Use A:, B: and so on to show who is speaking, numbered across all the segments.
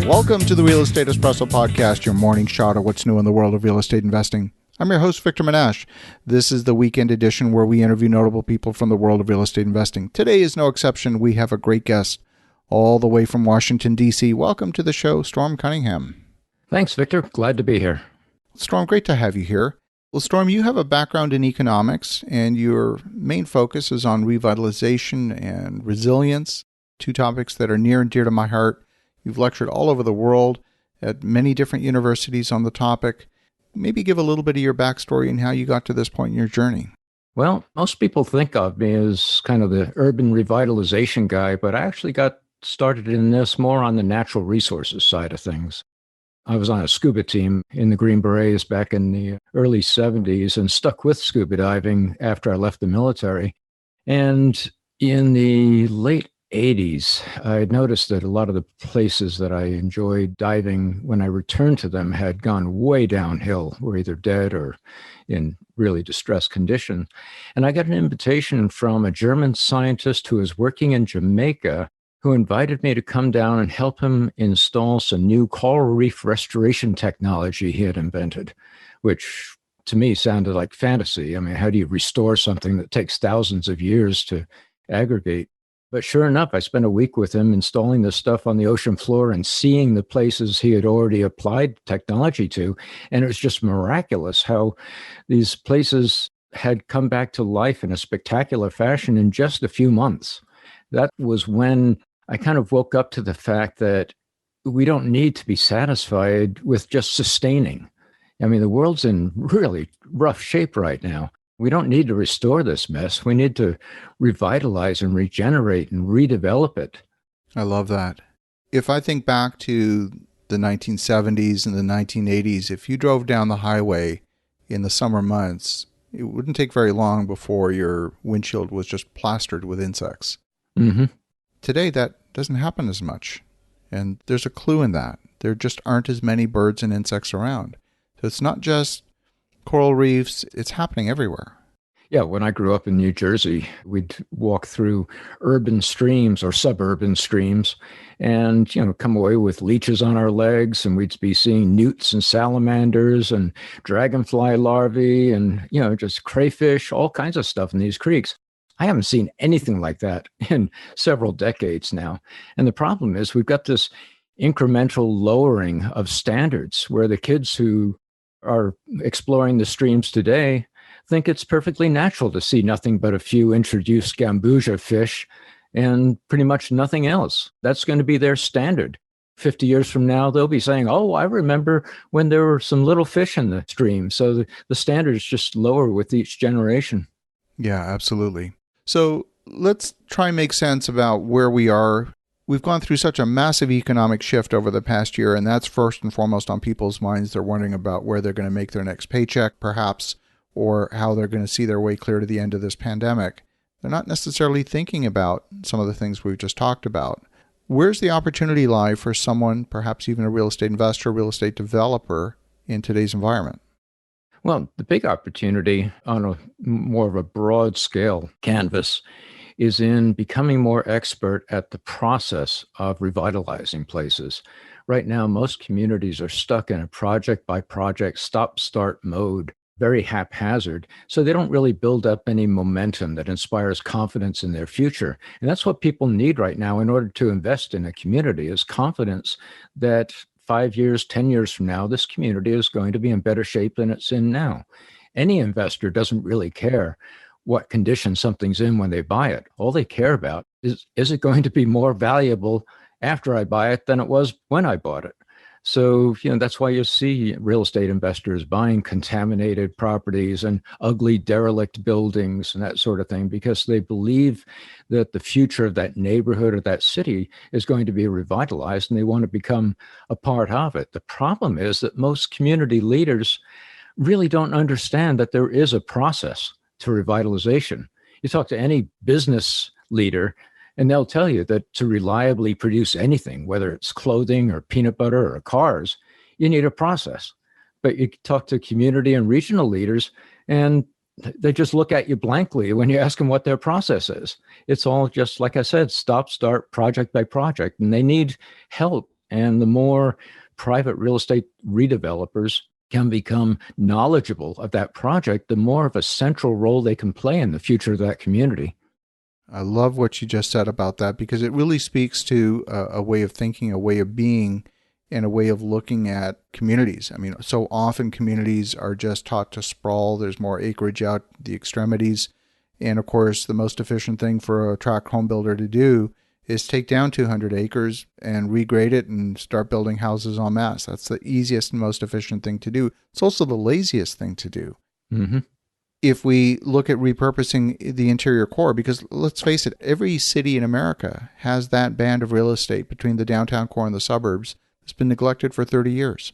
A: Welcome to the Real Estate Espresso Podcast, your morning shot of what's new in the world of real estate investing. I'm your host, Victor Menashe. This is the weekend edition where we interview notable people from the world of real estate investing. Today is no exception. We have a great guest all the way from Washington, D.C. Welcome to the show, Storm Cunningham.
B: Thanks, Victor. Glad to be here.
A: Storm, great to have you here. Well, Storm, you have a background in economics, and your main focus is on revitalization and resilience, two topics that are near and dear to my heart. You've lectured all over the world at many different universities on the topic. Maybe give a little bit of your backstory and how you got to this point in your journey.
B: Well, most people think of me as kind of the urban revitalization guy, but I actually got started in this more on the natural resources side of things. I was on a scuba team in the Green Berets back in the early 70s and stuck with scuba diving after I left the military. And in the late 80s, I noticed that a lot of the places that I enjoyed diving when I returned to them had gone way downhill, were either dead or in really distressed condition. And I got an invitation from a German scientist who was working in Jamaica, who invited me to come down and help him install some new coral reef restoration technology he had invented, which to me sounded like fantasy. I mean, how do you restore something that takes thousands of years to aggregate? But sure enough, I spent a week with him installing this stuff on the ocean floor and seeing the places he had already applied technology to. And it was just miraculous how these places had come back to life in a spectacular fashion in just a few months. That was when I kind of woke up to the fact that we don't need to be satisfied with just sustaining. I mean, the world's in really rough shape right now. We don't need to restore this mess. We need to revitalize and regenerate and redevelop it.
A: I love that. If I think back to the 1970s and the 1980s, if you drove down the highway in the summer months, it wouldn't take very long before your windshield was just plastered with insects.
B: Mm-hmm.
A: Today, that doesn't happen as much. And there's a clue in that. There just aren't as many birds and insects around. So it's not just coral reefs, it's happening everywhere.
B: Yeah, when I grew up in New Jersey, we'd walk through urban streams or suburban streams and, come away with leeches on our legs, and we'd be seeing newts and salamanders and dragonfly larvae and, just crayfish, all kinds of stuff in these creeks. I haven't seen anything like that in several decades now. And the problem is we've got this incremental lowering of standards where the kids who are exploring the streams today think it's perfectly natural to see nothing but a few introduced gambusia fish and pretty much nothing else. That's going to be their standard. 50 years from now, they'll be saying, oh, I remember when there were some little fish in the stream. So the standard is just lower with each generation.
A: Yeah, absolutely. So let's try and make sense about where we are. We've gone through such a massive economic shift over the past year, and that's first and foremost on people's minds. They're wondering about where they're going to make their next paycheck, perhaps, or how they're going to see their way clear to the end of this pandemic. They're not necessarily thinking about some of the things we've just talked about. Where's the opportunity lie for someone, perhaps even a real estate investor, real estate developer, in today's environment?
B: Well, the big opportunity on a more of a broad scale canvas is in becoming more expert at the process of revitalizing places. Right now, most communities are stuck in a project by project, stop-start mode, very haphazard. So they don't really build up any momentum that inspires confidence in their future. And that's what people need right now in order to invest in a community, is confidence that 5 years, 10 years from now, this community is going to be in better shape than it's in now. Any investor doesn't really care what condition something's in when they buy it. All they care about is it going to be more valuable after I buy it than it was when I bought it? So, that's why you see real estate investors buying contaminated properties and ugly derelict buildings and that sort of thing, because they believe that the future of that neighborhood or that city is going to be revitalized and they want to become a part of it. The problem is that most community leaders really don't understand that there is a process to revitalization. You talk to any business leader, and they'll tell you that to reliably produce anything, whether it's clothing or peanut butter or cars, you need a process. But you talk to community and regional leaders, and they just look at you blankly when you ask them what their process is. It's all just, like I said, stop, start, project by project, and they need help And the more private real estate redevelopers can become knowledgeable of that project, the more of a central role they can play in the future of that community.
A: I love what you just said about that because it really speaks to a way of thinking, a way of being, and a way of looking at communities. I mean, so often communities are just taught to sprawl. There's more acreage out the extremities. And of course, the most efficient thing for a tract home builder to do is take down 200 acres and regrade it and start building houses en masse. That's the easiest and most efficient thing to do. It's also the laziest thing to do.
B: Mm-hmm.
A: If we look at repurposing the interior core, because let's face it, every city in America has that band of real estate between the downtown core and the suburbs that's been neglected for 30 years.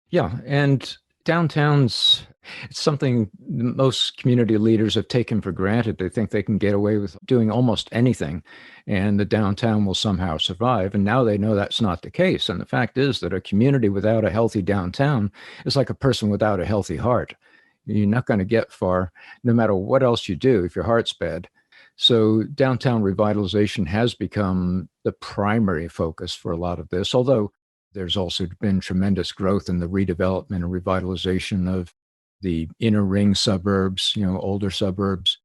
B: Yeah, and downtowns, it's something most community leaders have taken for granted. They think they can get away with doing almost anything and the downtown will somehow survive. And now they know that's not the case. And the fact is that a community without a healthy downtown is like a person without a healthy heart. You're not going to get far no matter what else you do if your heart's bad. So downtown revitalization has become the primary focus for a lot of this, although there's also been tremendous growth in the redevelopment and revitalization of the inner ring suburbs, older suburbs.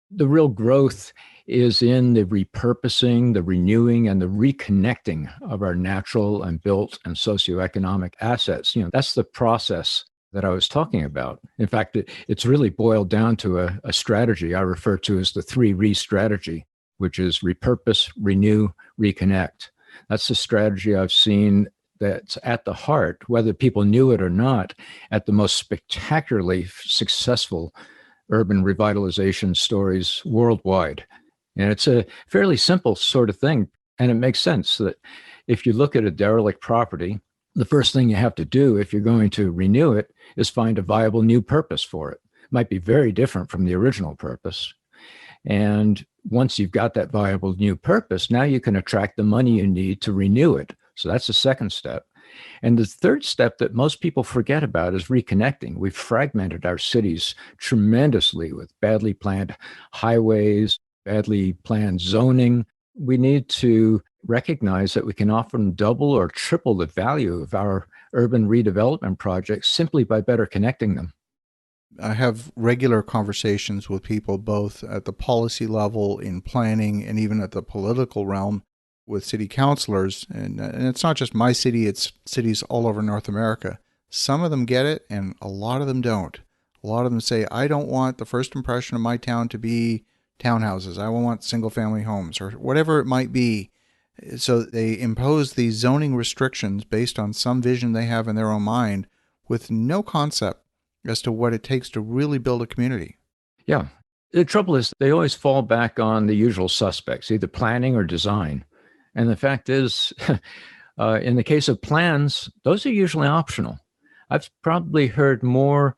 B: The real growth is in the repurposing, the renewing, and the reconnecting of our natural and built and socioeconomic assets. That's the process that I was talking about. In fact, it's really boiled down to a strategy I refer to as the 3 strategy, which is repurpose, renew, reconnect. That's the strategy I've seen that's at the heart, whether people knew it or not, at the most spectacularly successful urban revitalization stories worldwide. And it's a fairly simple sort of thing. And it makes sense that if you look at a derelict property, the first thing you have to do if you're going to renew it is find a viable new purpose for it. It might be very different from the original purpose. And once you've got that viable new purpose, now you can attract the money you need to renew it. So that's the second step. And the third step that most people forget about is reconnecting. We've fragmented our cities tremendously with badly planned highways, badly planned zoning. We need to recognize that we can often double or triple the value of our urban redevelopment projects simply by better connecting them.
A: I have regular conversations with people both at the policy level in planning and even at the political realm with city councilors. And it's not just my city, it's cities all over North America. Some of them get it and a lot of them don't. A lot of them say, I don't want the first impression of my town to be townhouses. I want single family homes or whatever it might be. So they impose these zoning restrictions based on some vision they have in their own mind with no concept as to what it takes to really build a community.
B: Yeah. The trouble is they always fall back on the usual suspects, either planning or design. And the fact is, in the case of plans, those are usually optional. I've probably heard more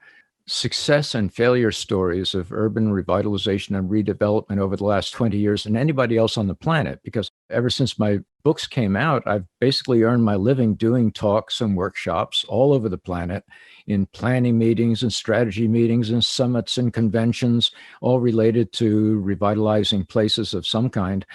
B: success and failure stories of urban revitalization and redevelopment over the last 20 years than anybody else on the planet, because ever since my books came out, I've basically earned my living doing talks and workshops all over the planet in planning meetings and strategy meetings and summits and conventions, all related to revitalizing places of some kind.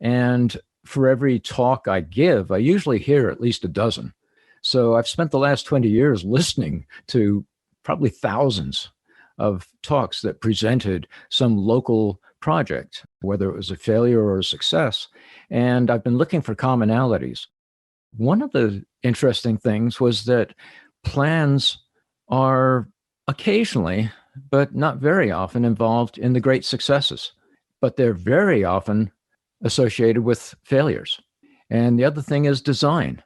B: And for every talk I give, I usually hear at least a dozen. So I've spent the last 20 years listening to probably thousands of talks that presented some local project, whether it was a failure or a success. And I've been looking for commonalities. One of the interesting things was that plans are occasionally, but not very often, involved in the great successes, but they're very often associated with failures. And the other thing is design.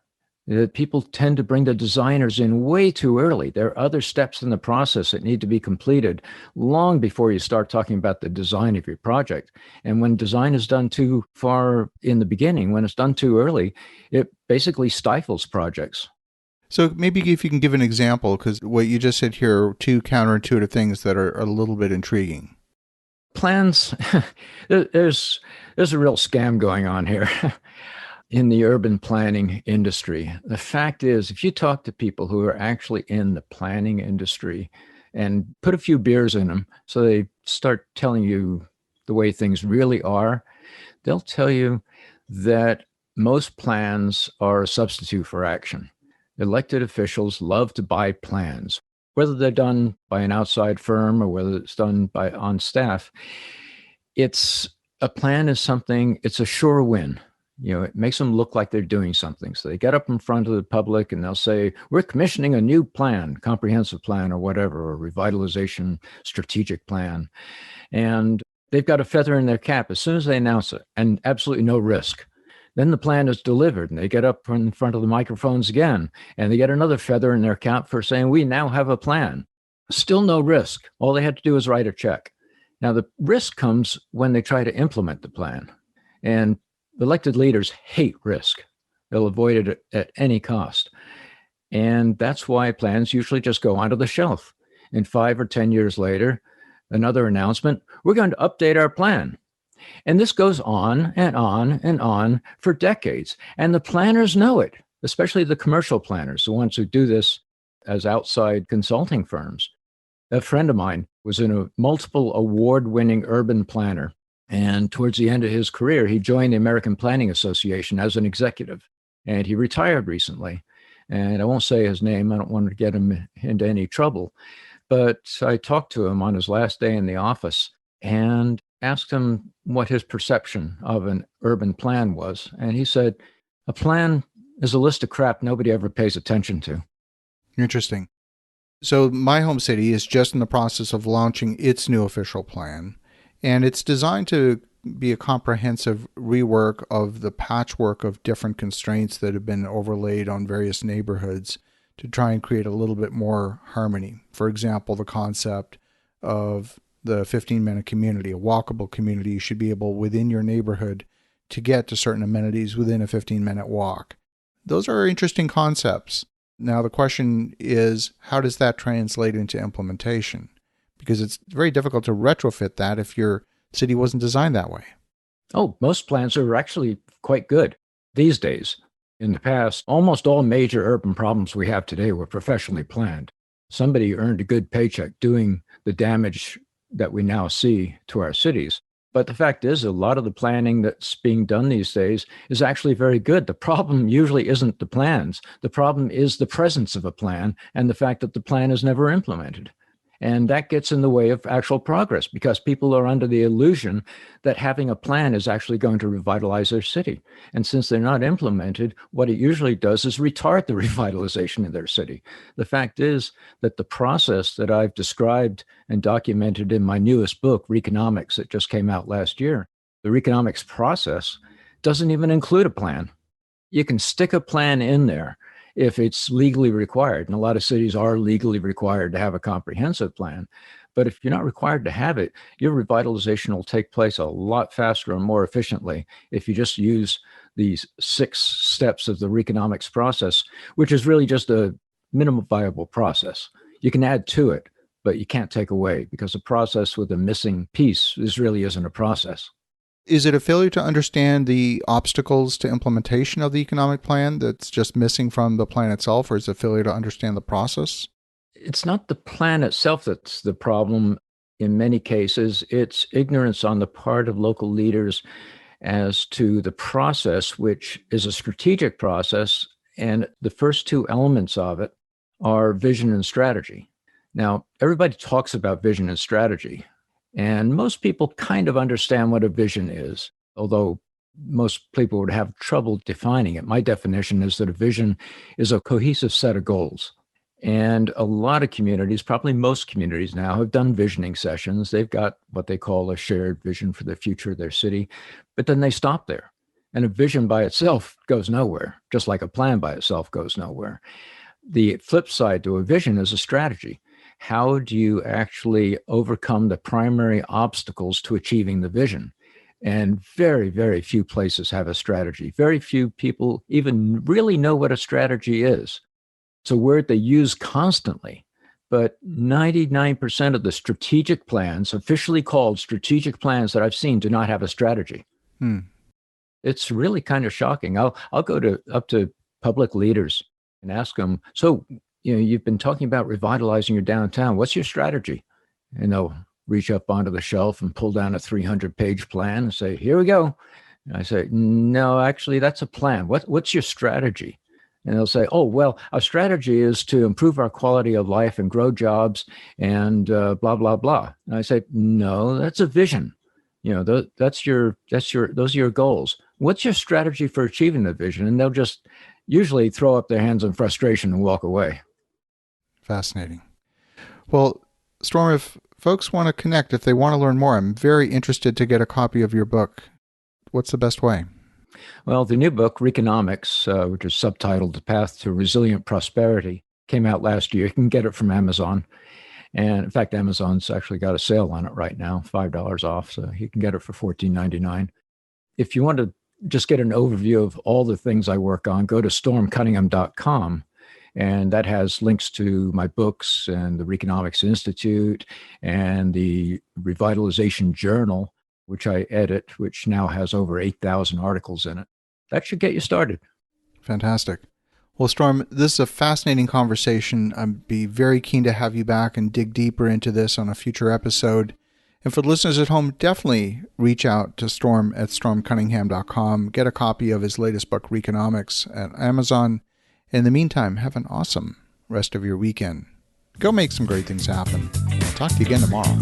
B: People tend to bring the designers in way too early. There are other steps in the process that need to be completed long before you start talking about the design of your project. And when design is done too far in the beginning, when it's done too early, it basically stifles projects.
A: So maybe if you can give an example, because what you just said here are two counterintuitive things that are a little bit intriguing.
B: Plans, there's a real scam going on here. In the urban planning industry. The fact is, if you talk to people who are actually in the planning industry and put a few beers in them so they start telling you the way things really are, they'll tell you that Most plans are a substitute for action. Elected officials love to buy plans, whether they're done by an outside firm or whether it's done by on staff. It's a plan is something, it's a sure win. It makes them look like they're doing something. So they get up in front of the public and they'll say, we're commissioning a new plan, comprehensive plan or whatever, or revitalization strategic plan. And they've got a feather in their cap as soon as they announce it, and absolutely no risk. Then the plan is delivered and they get up in front of the microphones again and they get another feather in their cap for saying, we now have a plan. Still no risk. All they had to do is write a check. Now, the risk comes when they try to implement the plan. And elected leaders hate risk. They'll avoid it at any cost. And that's why plans usually just go onto the shelf. And 5 or 10 years later, another announcement, we're going to update our plan. And this goes on and on and on for decades. And the planners know it, especially the commercial planners, the ones who do this as outside consulting firms. A friend of mine was in a multiple award-winning urban planner. And towards the end of his career, he joined the American Planning Association as an executive. And he retired recently. And I won't say his name. I don't want to get him into any trouble. But I talked to him on his last day in the office and asked him what his perception of an urban plan was. And he said, a plan is a list of crap nobody ever pays attention to.
A: Interesting. So my home city is just in the process of launching its new official plan, and it's designed to be a comprehensive rework of the patchwork of different constraints that have been overlaid on various neighborhoods to try and create a little bit more harmony. For example, the concept of the 15-minute community, a walkable community. You should be able within your neighborhood to get to certain amenities within a 15-minute walk. Those are interesting concepts. Now, the question is, how does that translate into implementation? Because it's very difficult to retrofit that if your city wasn't designed that way.
B: Oh, most plans are actually quite good these days. In the past, almost all major urban problems we have today were professionally planned. Somebody earned a good paycheck doing the damage that we now see to our cities. But the fact is, a lot of the planning that's being done these days is actually very good. The problem usually isn't the plans. The problem is the presence of a plan and the fact that the plan is never implemented. And that gets in the way of actual progress because people are under the illusion that having a plan is actually going to revitalize their city. And since they're not implemented, what it usually does is retard the revitalization of their city. The fact is that the process that I've described and documented in my newest book, Reconomics, that just came out last year, the Reconomics process doesn't even include a plan. You can stick a plan in there if it's legally required. And a lot of cities are legally required to have a comprehensive plan. But if you're not required to have it, your revitalization will take place a lot faster and more efficiently if you just use these 6 steps of the Reconomics process, which is really just a minimum viable process. You can add to it, but you can't take away because a process with a missing piece, this really isn't a process.
A: Is it a failure to understand the obstacles to implementation of the economic plan that's just missing from the plan itself, or is it a failure to understand the process?
B: It's not the plan itself that's the problem in many cases. It's ignorance on the part of local leaders as to the process, which is a strategic process. And the first 2 elements of it are vision and strategy. Now, everybody talks about vision and strategy. And most people kind of understand what a vision is, although most people would have trouble defining it. My definition is that a vision is a cohesive set of goals. And a lot of communities, probably most communities now, have done visioning sessions. They've got what they call a shared vision for the future of their city, but then they stop there. And a vision by itself goes nowhere, just like a plan by itself goes nowhere. The flip side to a vision is a strategy. How do you actually overcome the primary obstacles to achieving the vision? And very, very few places have a strategy. Very few people even really know what a strategy is. It's a word they use constantly, but 99% of the strategic plans, officially called strategic plans that I've seen, do not have a strategy. It's really kind of shocking. I'll go up to public leaders and ask them, so you've been talking about revitalizing your downtown. What's your strategy? And they'll reach up onto the shelf and pull down a 300-page plan and say, here we go. And I say, no, actually, that's a plan. What's your strategy? And they'll say, oh, well, our strategy is to improve our quality of life and grow jobs and blah, blah, blah. And I say, no, that's a vision. Those are your goals. What's your strategy for achieving the vision? And they'll just usually throw up their hands in frustration and walk away.
A: Fascinating. Well, Storm, if folks want to connect, if they want to learn more, I'm very interested to get a copy of your book. What's the best way?
B: Well, the new book, Reconomics, which is subtitled The Path to Resilient Prosperity, came out last year. You can get it from Amazon. And in fact, Amazon's actually got a sale on it right now, $5 off. So you can get it for $14.99. If you want to just get an overview of all the things I work on, go to stormcunningham.com. And that has links to my books and the Reconomics Institute and the Revitalization Journal, which I edit, which now has over 8,000 articles in it. That should get you started.
A: Fantastic. Well, Storm, this is a fascinating conversation. I'd be very keen to have you back and dig deeper into this on a future episode. And for the listeners at home, definitely reach out to Storm at stormcunningham.com. Get a copy of his latest book, Reconomics, at Amazon. In the meantime, have an awesome rest of your weekend. Go make some great things happen. I'll talk to you again tomorrow.